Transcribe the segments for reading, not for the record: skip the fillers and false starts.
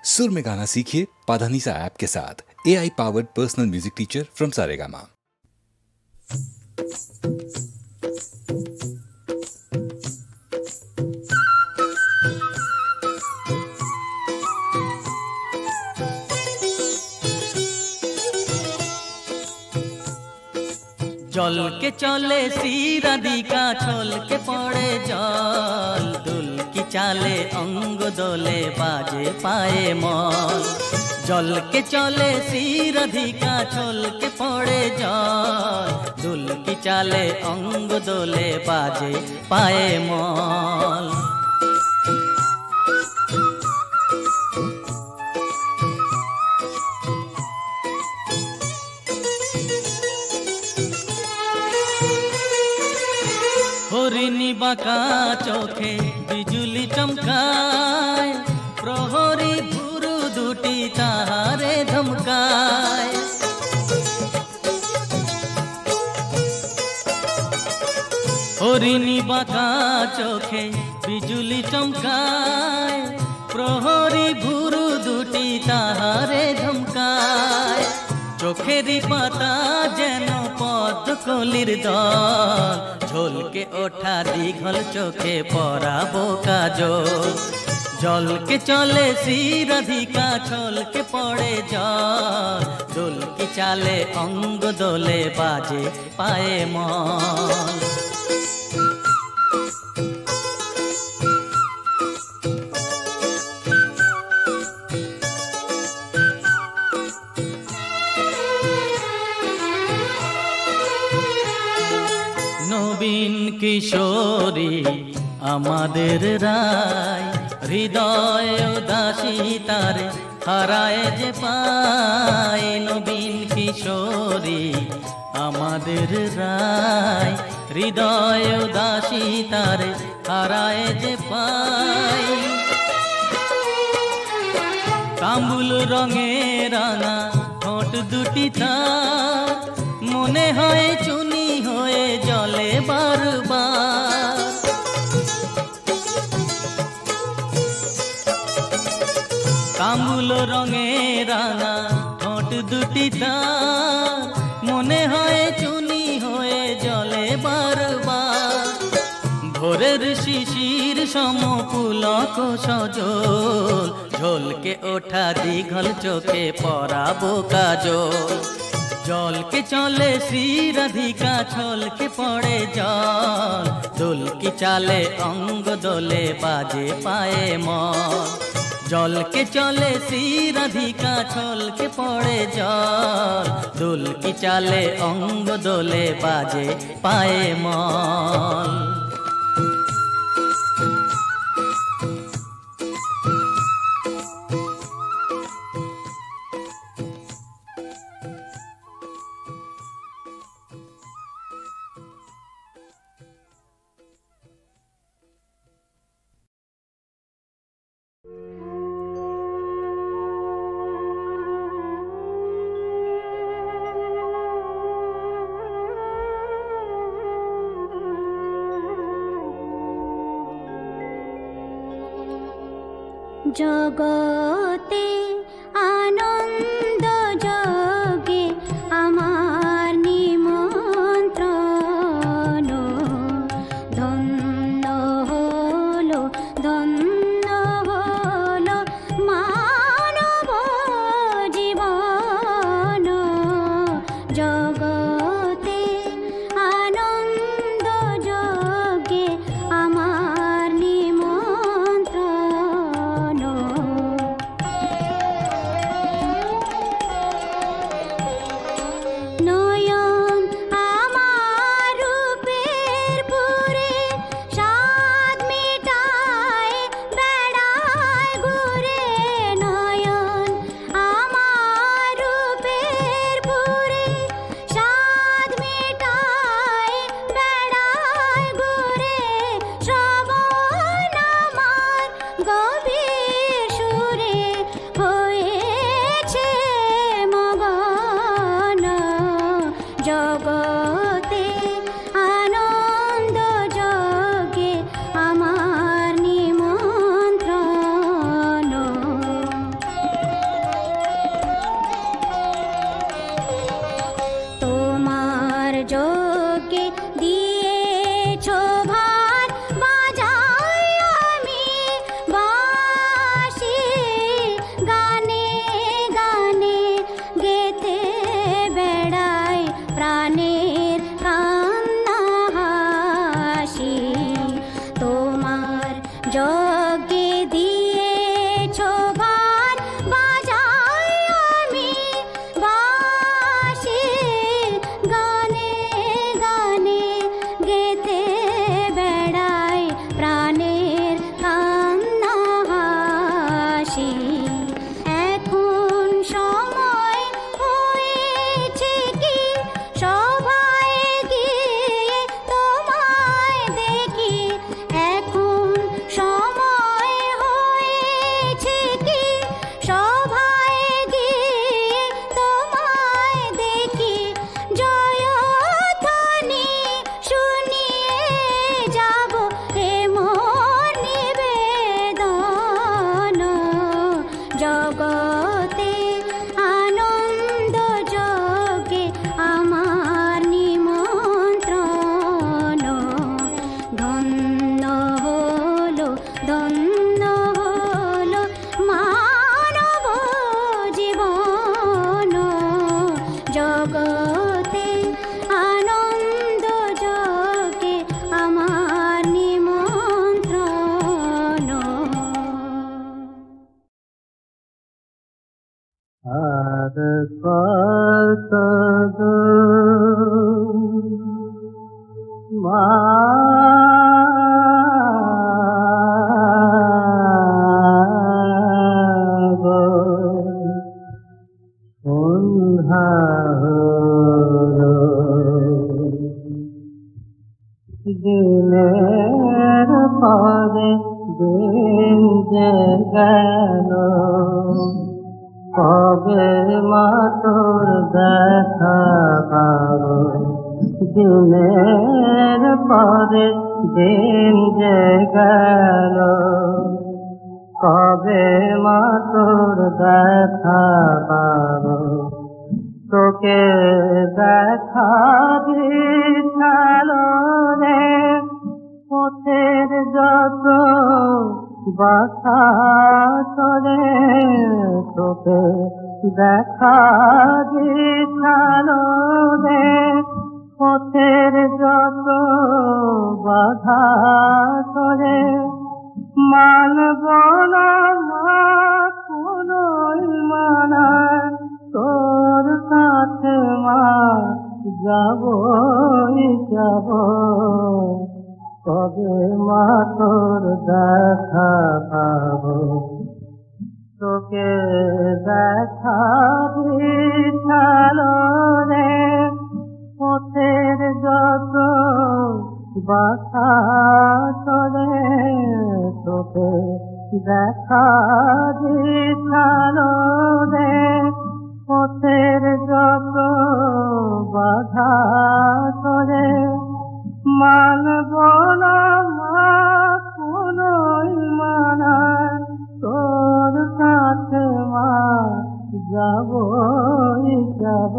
सुर में गाना सीखिए पाधानीसा ऐप के साथ। AI powered personal music teacher from Saregama. जल के चले सीराधिका छोल के पड़े जल दुल की चाले अंग दोले बाजे पाए मल। जल के चले सीराधिका छोल के पड़े जल दुल की चाले अंग दोले बाजे पाए मल। हरिणी बाका चोखे बिजुली चमकाए प्रहरी भुरु दुटी ताहारे धमकाए। हरिणी बाका चोखे बिजुली चमकाए प्रहरी भुरु दुटी ताहारे धमकाए। चोखेरी पाता जेन पद कलिर दल झोल के ओठा दीघल चोखे पराबो काजल। जल के चले सीराधिका छोल के पड़े जल दुल की चाले अंग दोले बाजे पाए मल। नवीन किशोरी आमादेर राय हृदय उदासी तारे हाराए जे पाए। नवीन किशोरी आमादेर राय हृदय उदासी तारे हाराए जे पाए। कामुल रंगे राना ठोट दुटी तार मने हय चुनी হয়ে জলে বারবার। কামুল রঙে রাঙা ঠোঁট দুটি তার মনে হয় চুনি হয়ে জলে বারবার। ভোরের শিশির সম পুলক সজল ঝলকে ওঠা দীঘল চোখে পরাবো কাজল। जल के चले सीराधिका छोल के पड़े जल दुल की चाले अंग दोले बाजे पाए मल। जल के चले सीराधिका छोल के पड़े जल दुल की चाले अंग दोले बाजे पाए मल। জগতে আনন্দ যোগে আমার নিমন্ত্রণ ধন্য হলো মানব জীবন। জগতে আনন্দ যোগে আমার নিমন্ত্রণ। আর কত মা দিনের পরে দিন যে গেল কবে মা তোর দেখা পাবো দিনের পরে দিন যে গেল কবে মা তোর দেখা পাবো তোকে দেখা দিছালো রে পথের যত বাসা চলে তোকে দেখা দিছালো রে পথের যত বাধা চলে মানব না মা কোনোই মানা তোর কাছে মা যাবই যাব কবে মা তোর দেখা পাবো তোকে দেখা দিছালো রে পথের যত বাসা চলে তোকে দেখা দিছালো রে পথের যত বাধা চলে মানব না মা কোনোই মানা তোর কাছে মা যাবই যাব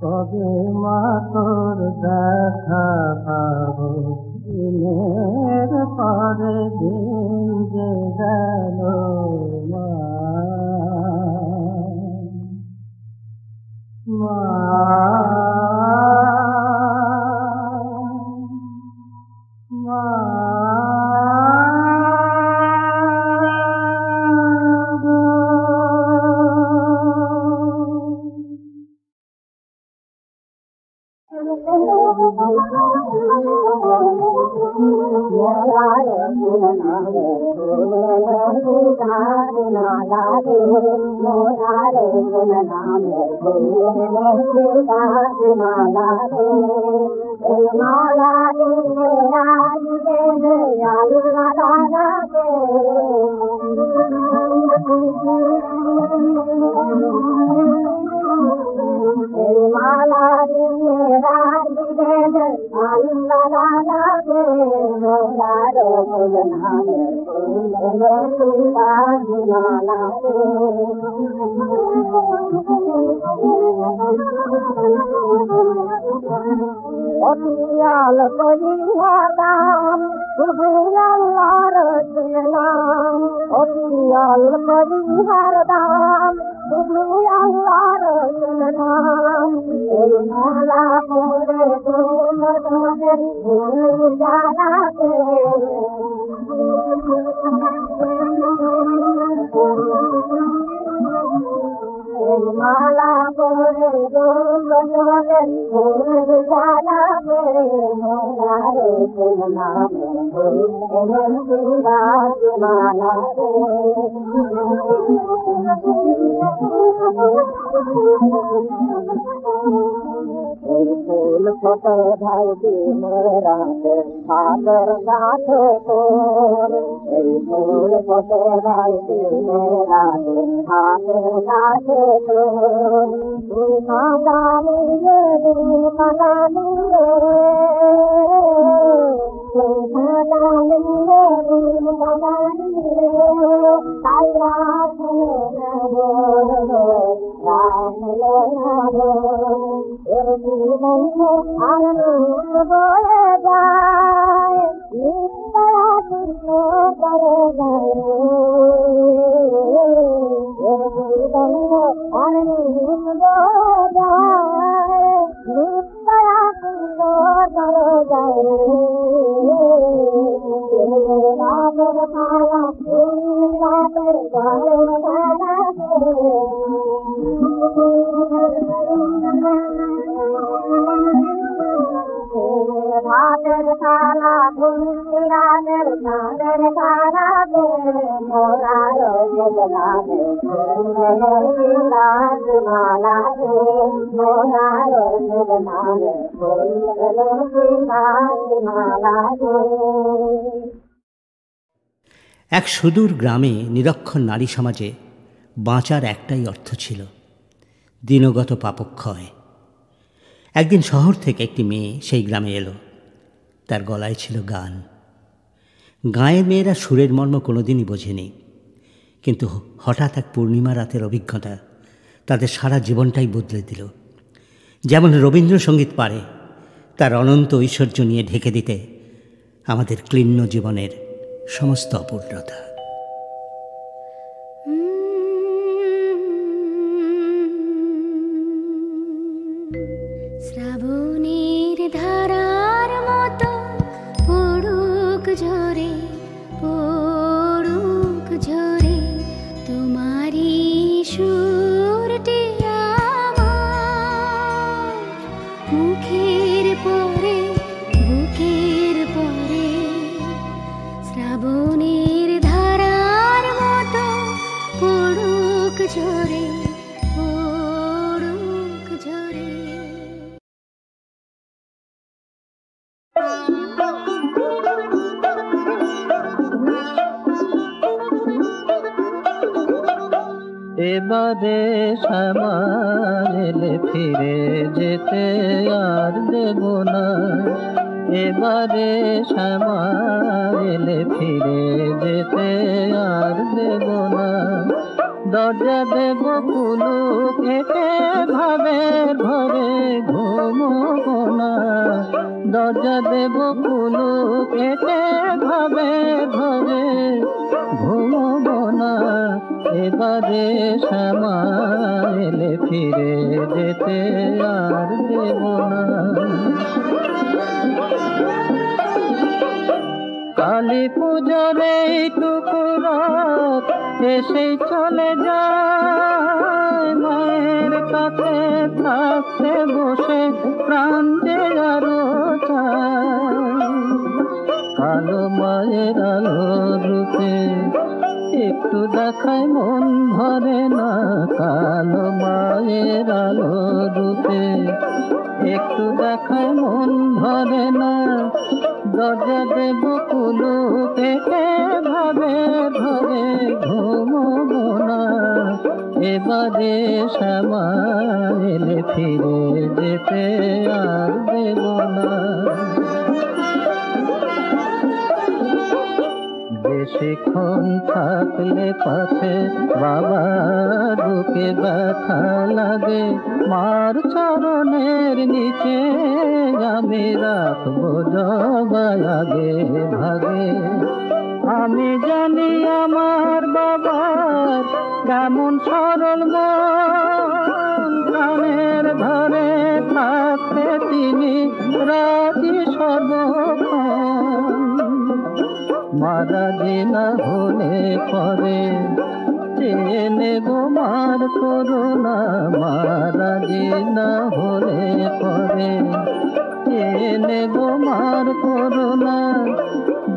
কবে মা তোর দেখা পাবো দিনের পরে দিন যে গেল মা অতিয়াল করিলাম সুবুলাল্লাহর নাম অতিয়াল করিলাম সুবুলাল্লাহর নাম এই মালা পরে তোমাদের ভুল জানাতে মালা পরে তোমাদের ভুল জানাতে মোরারে নাম মালা ফুল ফোটে ভাই দিনরাতে হাতের কাছে তোর এই ফুল ফোটে ভাই দিনরাতে হাতের কাছে তোর তুই কাঁদালিয়ে দিন কাঁদালিয়ে তুই কাঁদালিয়ে দিন কাঁদালিয়ে তাই রাখলে না রাখলে না জীবন আনন্দ বয়ে যায় নিত্যা করে যায় জীবন আনন্দ বয়ে যায় নিত্যা করে যায় রাতের পালা রাতের ভাতের থালা ঘুমতি রাতের চাঁদের তারা মোরার জগলাবে মালা মোরার জগলাবে মালা। এক সুদূর গ্রামে নিরক্ষর নারী সমাজে বাঁচার একটাই অর্থ ছিল, দিনগত পাপক্ষয়। একদিন শহর থেকে একটি মেয়ে সেই গ্রামে এলো। তার গলায় ছিল গান। গাঁয়ের মেয়েরা সুরের মর্ম কোনোদিনই বোঝেনি, কিন্তু হঠাৎ এক পূর্ণিমা রাতের অভিজ্ঞতা তাদের সারা জীবনটাই বদলে দিল। যেমন রবীন্দ্রসঙ্গীত পারে তার অনন্ত ঐশ্বর্য নিয়ে ঢেকে দিতে আমাদের ক্লিন্ন জীবনের সমস্ত অপূর্ণতা। শ্রাবণের ধারার মতো পড়ুক ঝরে পড়ুক ঝরে তোমারি সুরটি আমার মুখের পরে বুকের পরে। শ্রাবণের ধারার মতো পড়ুক ঝরে পড়ুক ঝরে। এবারে শ্যামালে ফিরে যেতে আর দেব না, এবারে শ্যামালে ফিরে যেতে আর দেব না। দরজা দেব কুলু কেটে ভাবের ঘরে ঘুমোবো না, দরজা দেব কুলু কেটে ভাবের ঘরে ঘুমোবো না। এবারে শ্যামালে ফিরে যেতে আর দেব না। কালী পুজোর এইটুকু রাত এসেই চলে যায়, মায়ের কাছে থাকতে বসে প্রাণ যে আরো চায়। কালো মায়ের আলো রূপে একটু দেখায় মন ভরে না, কালো মায়ের আলো রূপে একটু দেখায় মন ভরে না। দরজা দেব কুলু কেটে ভাবে ধরে ঘুমোবো না, এবারে শ্যামালে ফিরে যেতে আর দেব না। বেশিক্ষণ থাকলে পাছে বাবার বুকে ব্যথা লাগে, মার চরণের নিচে আমি রাখবো জবাই আগে ভাগে। আমি জানি আমার বাবার কেমন সরল মন, প্রাণের ধরে থাকতে তিনি রাজি সর্বক্ষণ। মারা যে না হলে পরে চেয়ে নেব মার করুণা, মারা যে না হলে পরে চেয়ে নেব মার করুণা।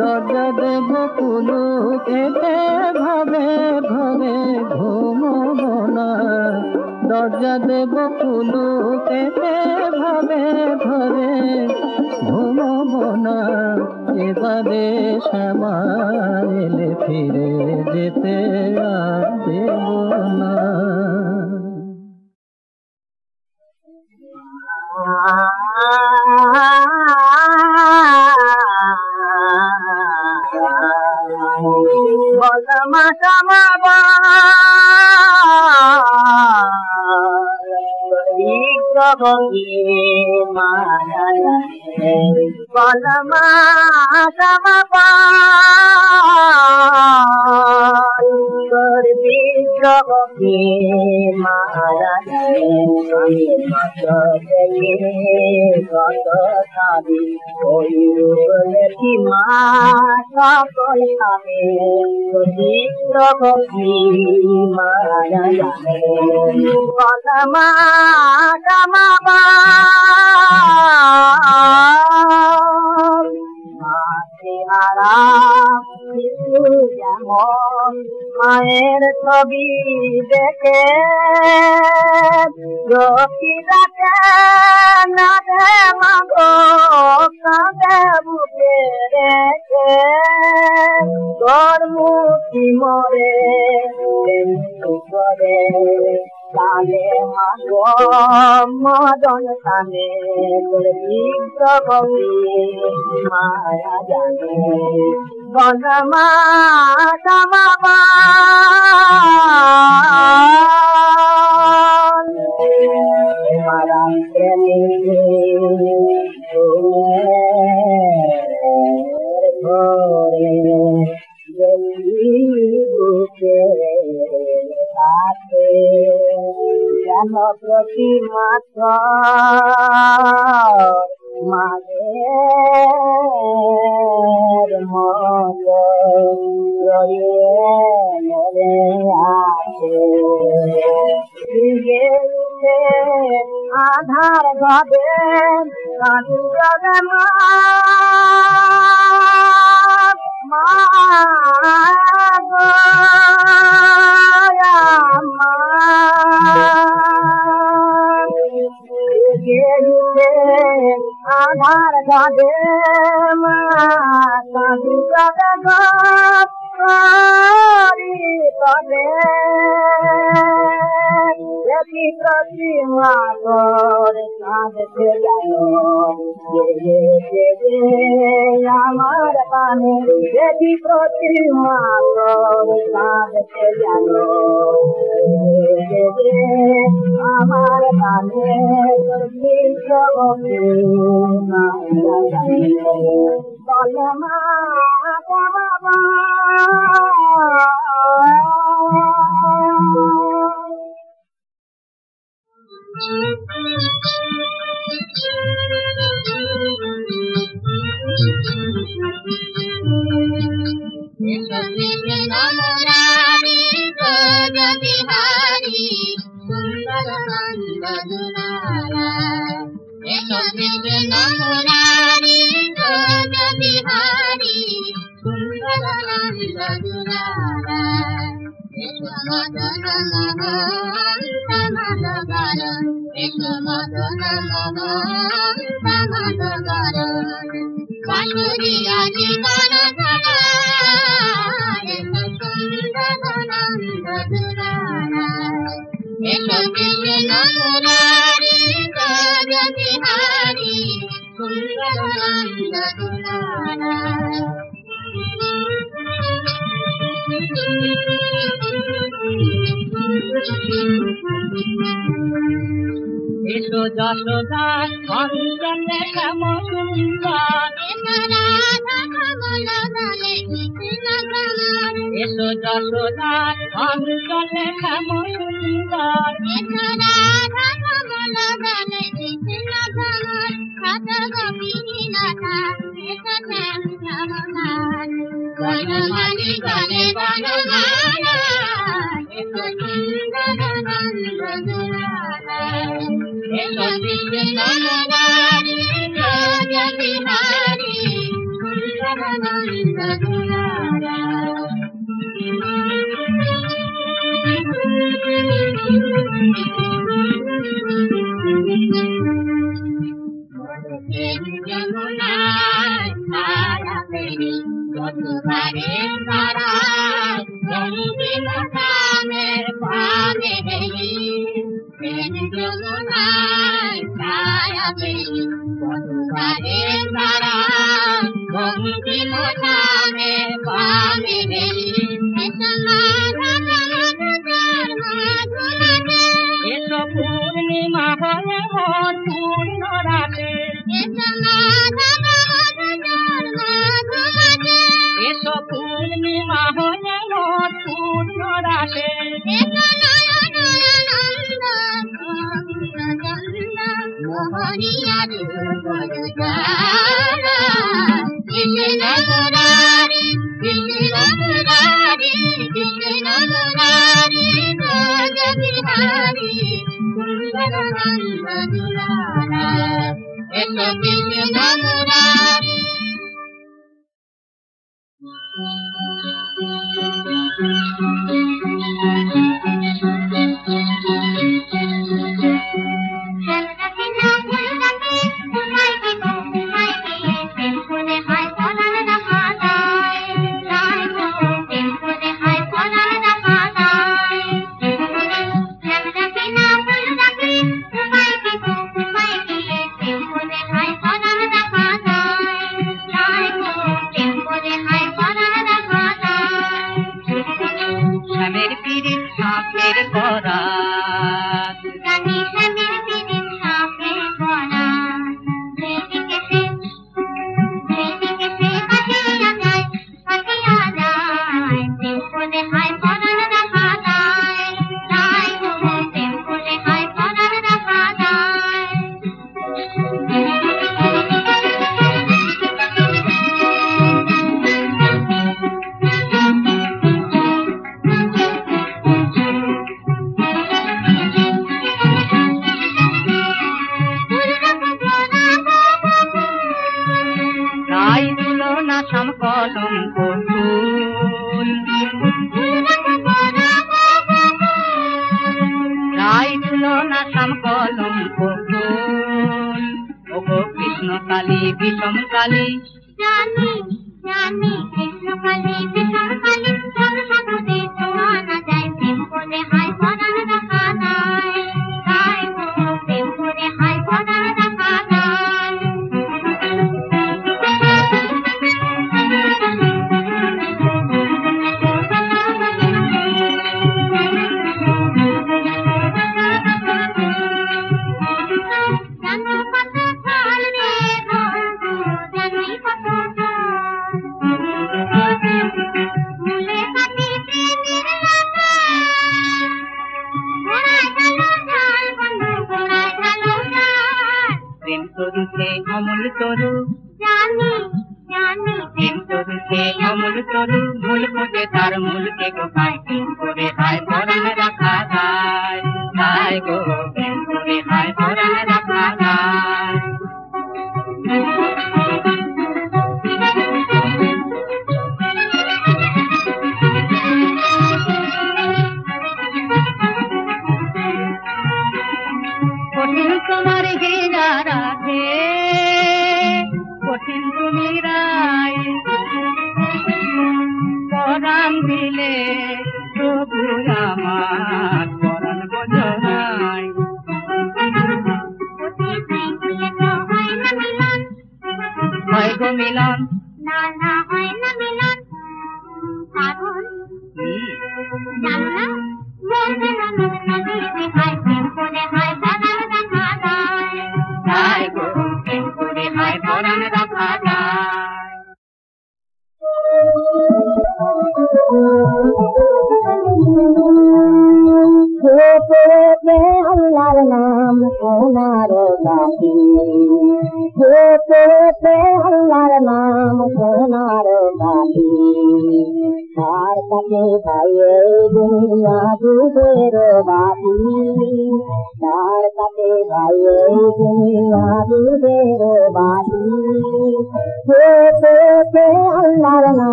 দরজা দেব কুলু কেটে ভাবে ঘরে ঘুমোবো না, দরজা দেব কুলু কেটে ভাবে ঘরে ঘুমোবো না। এবারে শ্যামালে ফিরে যেতে আর দেব না। বলমা কামাবা বলমা কামাবা তোর বিদ্রোহকে মারা যায় আমি কত দেখে কত সাবি ওই রূপলেখি মা সকল খাবে তোর বিদ্রোহকে মারা যায় কলমা কামাবা যেমন মায়ের ছবি দেখে রকিরাকে না দে মাগো কাঁদে বুকে রেখে তোর মুখি মরে করে কালে মাগো মদন কানে তোর বিদ্রোহী মায়া জানে বনমা কামাবা মারা প্রেমী ঘরে বুকে সাথে যেন প্রতি মাস মাঝের মতো রয়ে মরে আছে আধার ভাবে কাঁদু যাবে মা আধার গাদে মা কাঁদু যাবে পদে দেখি প্রতিমা তোর কাঁদতে জানো আমার পানে দেখি প্রতিমা তোর কাঁদতে জানো আমার পানে তোর বিশ্বকে কলমা কামাবা বিহারি সুন্দর নন্দ দুলারা নমরারি বিহারি সুন্দর নন্দ দুলারা মদন মোহন তমদগর মদন মোহন তমদগর বাঁশুরিয়া জীবন সুন্দর নন্দ দুলারা কৃষ্ণ মুরারি ব্রজ বিহারি সুন্দর নন্দ দুলারা এসো যশোদা অঞ্জনে শ্যাম সুন্দর এসো যশোদা অঞ্জনে শ্যাম সুন্দর বনমালী গলে বনমালা এসো সুন্দর নন্দ দুলারা এসো কৃষ্ণ মুরারি ব্রজ বিহারি সুন্দর নন্দ দুলারা যমুনায় ধারা পেরি যদুবারে তারায় রঙিন কামের পানে হেলি যমুনায় ধারা পেরি যদুবারে তারায় রঙিন কামের পানে হেলি এসো পূর্ণিমা হয়ে ভোর পূর্ণ রাতে এসো পূর্ণিমা হয়ে ভোর পূর্ণ রাতে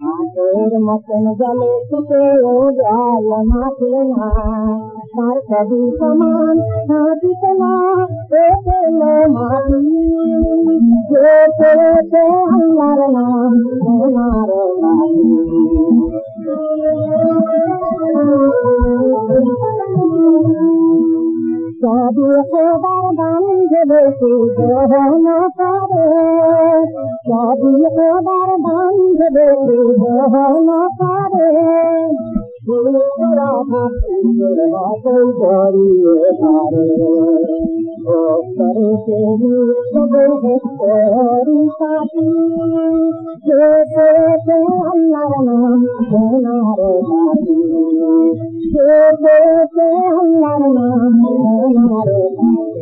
হাতের মতন জলে ছুটে জল মাঠে না তার কবি সমান হাতিত না পেল মাটি যে পেয়েছে আল্লাহর নাম সোনার বাড়ি সবই খোদার দান ভেবেছি গ্রহণ করে সবই খোদার দান ভেবেছি গ্রহণ করে জড়িয়ে পারে ও করে সে সাথী যে পেয়েছে আল্লাহর নাম সোনার বাড়ি যে পেয়েছে আল্লাহর নাম সোনার বাড়ি